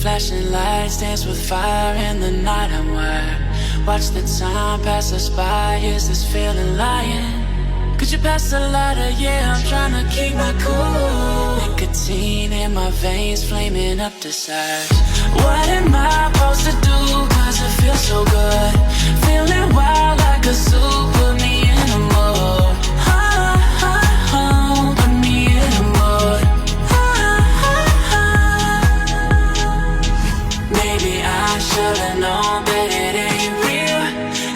Flashing lights dance with fire in the night. I'm wired. Watch the time pass us by. Is this feeling lying? Could you pass the lighter? Yeah, I'm trying to keep my cool. Nicotine in my veins, flaming up the sides. What am I supposed to do? Cause it feels so good. Feeling wild like a zoo. Put me in a mood. Put me in a mood. Maybe I should've known that it ain't real.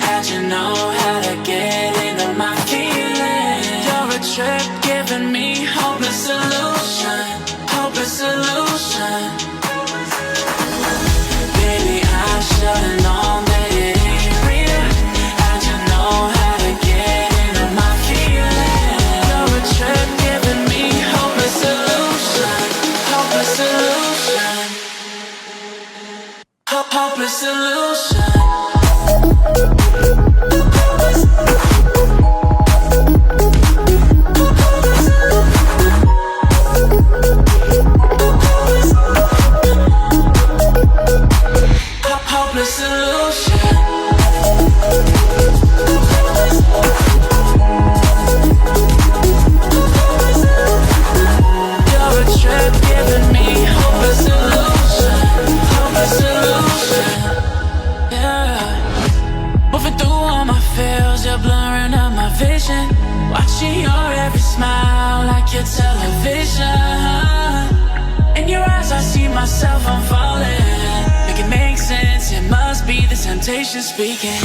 How'd you know how to get into my feelings? You're a trip giving me hopeless solution. Hopeless solution. Baby, I should've known that it ain't real. How'd you know how to get into my feelings? You're a trip giving me hopeless solution. Hopeless solution. Hopeless solution. Hopeless solution. You're a trip giving me hopeless solution. Hopeless solution. Yeah. Moving through all my feels, you're blurring up my vision. Watching your every smile like your television. In your eyes I see myself, I'm falling. Make it make sense, it must be the temptation speaking.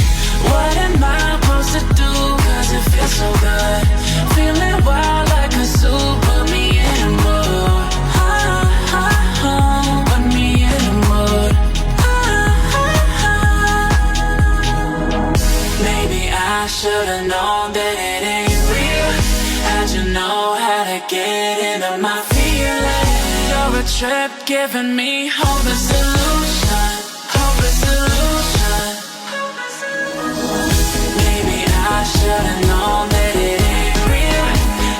What am I supposed to do? Cause it feels so good. Feeling wild like a zoo. Put me in a mood. Put me in a mood. Maybe I should've known that it ain't real. How'd you know how to get into my feelings? You're a trip giving me hopeless solution. Hopeless solution. Maybe I should've known that it ain't real.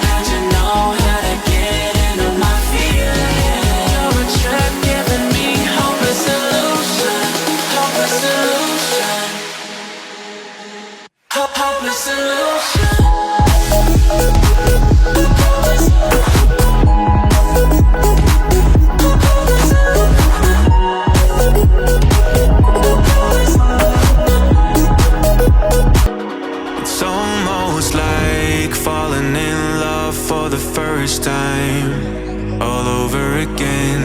How'd you know how to get into my feelings? You're a trip giving me hopeless solution. Hopeless solution. Hopeless solution. It's almost like falling in love for the first time, all over again.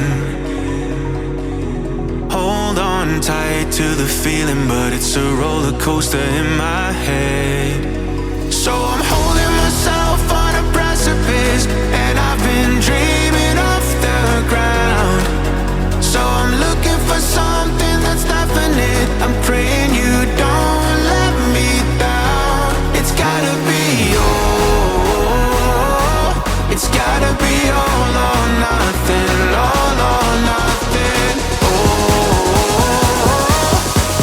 Hold on tight to the feeling, but it's a roller coaster in my head. So I'm holding myself on a precipice, and I've been dreaming off the ground. So I'm looking for something that's definite. I'm praying you don't let me down. It's gotta be all. It's gotta be all or nothing. All or nothing. Oh,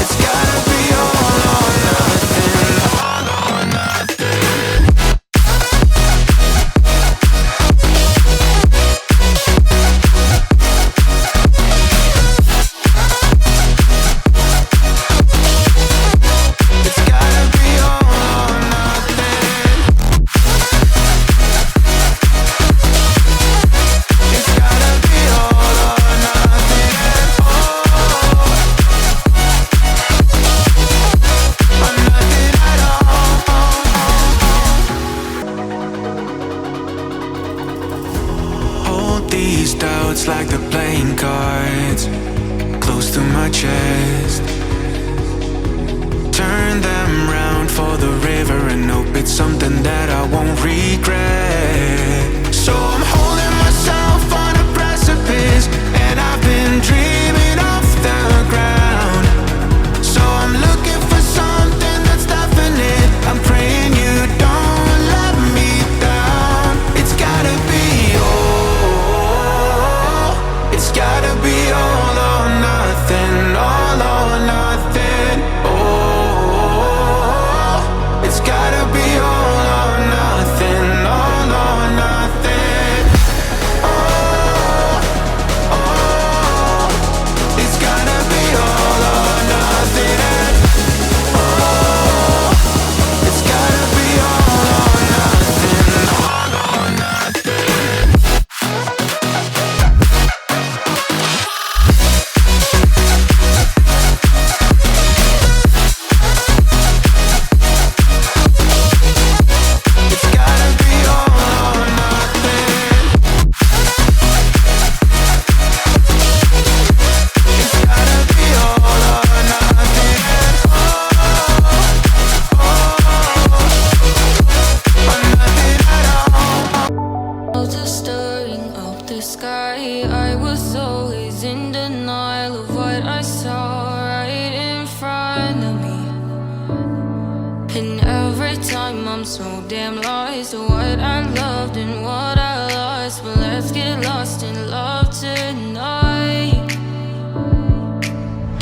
it's gotta be all or nothing. All or nothing. Like the playing cards close to my chest. Turn them round for the river and hope it's something that I won't regret. So I'm holding myself on a precipice, and I've been dreaming off the ground. So I'm looking for something that's definite. I'm praying you don't let me down. It's gotta be it's gotta be all or nothing, all or nothing. Oh, it's gotta be all or nothing, smile of what I saw right in front of me. And every time I'm so damn lost to what I loved and what I lost. But let's get lost in love tonight.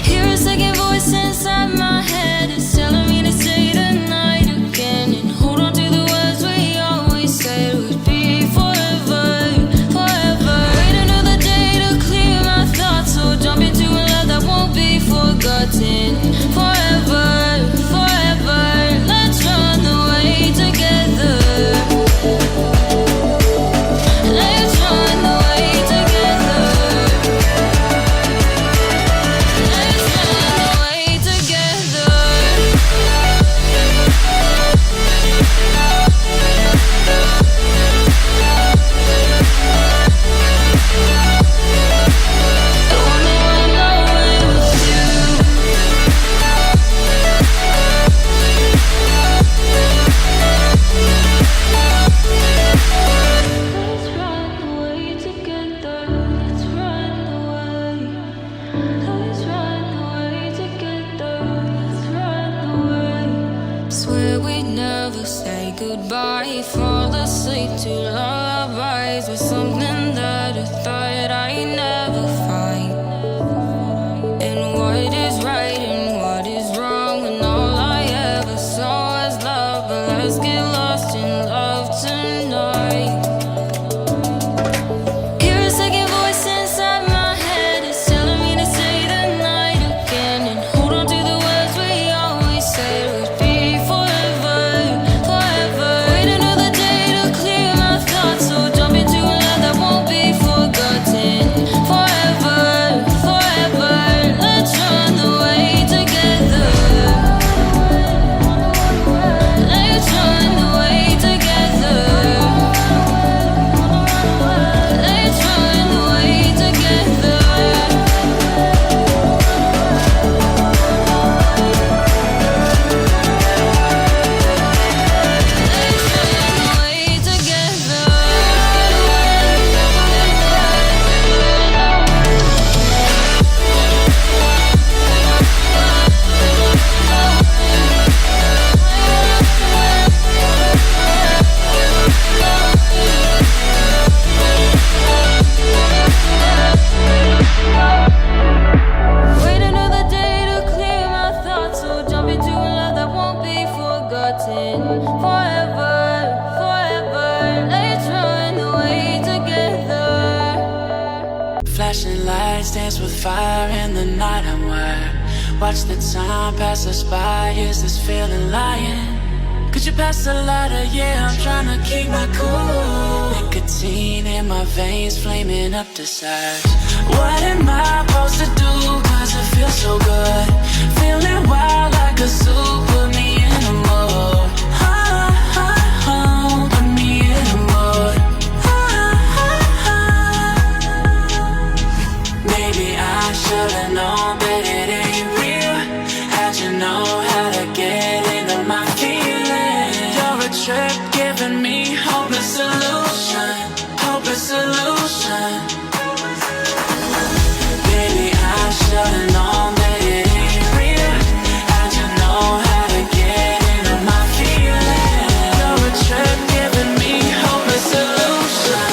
Hear a second voice inside my head. It's telling me to stay the night again and hold on to the words we always said would be forever, forever. Wait another day to clear my thoughts, so jump into a love that won't be forgotten. Forever, forever. Let's run away together. Let's run away together. Let's run away together. I wanna run away with you. Let's run away together. Let's run away. Let's run away together. Let's run away. Swear we'd never say goodbye. Fall asleep to lullabies with something that I thought I'd never find. And what is right and what is wrong, and all I ever saw was love. But let's get lost in love tonight. Hear a second voice inside my head. It's telling me to stay the night again and hold on to the words we always said would be forever, forever. Wait another day to clear my thoughts, so jump into a love that won't be forgotten. Forever, forever. Let's run away together. Let's run away together. Let's run away together. Let's run away together. Wait another day to clear my thoughts, so jump into a love that won't be forgotten. Forever, forever. Let's run away together. Flashing lights dance with fire in the night. I'm wired. Watch the time pass us by. Is this feeling lying? Could you pass the lighter? Yeah, I'm trying to keep my cool. Nicotine in my veins, flaming up the sides. What am I supposed to do? Cause it feels so good. Feeling wild like a zoo. Put me in a mood. Put me in a mood. Maybe I should've known that it ain't real. How'd you know how to get into my feelings? You're a trip giving me hopeless solution. Hopeless solution. Baby, I should've known that it ain't real. How'd you know how to get into my feelings? You're a trip giving me hopeless solution.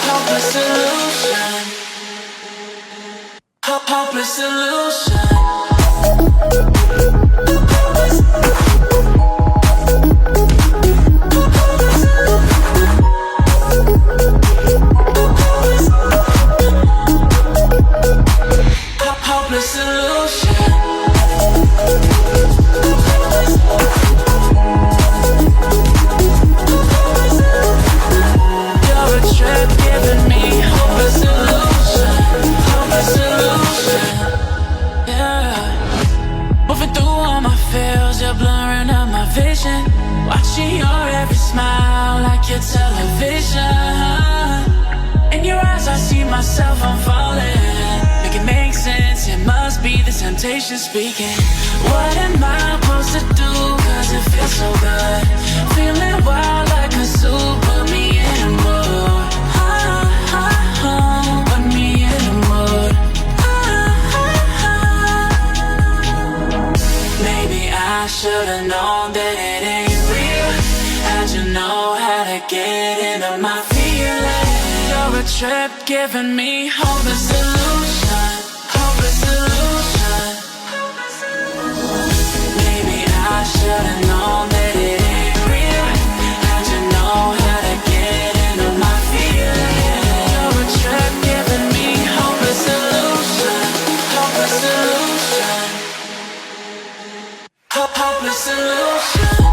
Hopeless solution. Hopeless solution. Hopeless solution. You're a trip giving me hopeless solution. Hopeless solution. Yeah. Moving through all my feels, you're blurring out my vision. Watching your every smile like your television. In your eyes I see myself, I'm falling. Make it make sense, it must be the temptation speaking. What am I supposed to do? Cause it feels so good. Feeling wild like a zoo. Put me in a mood. Put me in a mood. should've known that it ain't real. How'd you know how to get into my feelings? You're a trip giving me hopeless illusion, hopeless illusion. Maybe I should've known that it ain't real. How'd you know how to get into my feelings? You're a trip giving me hopeless illusion, hopeless illusion, hopeless illusion.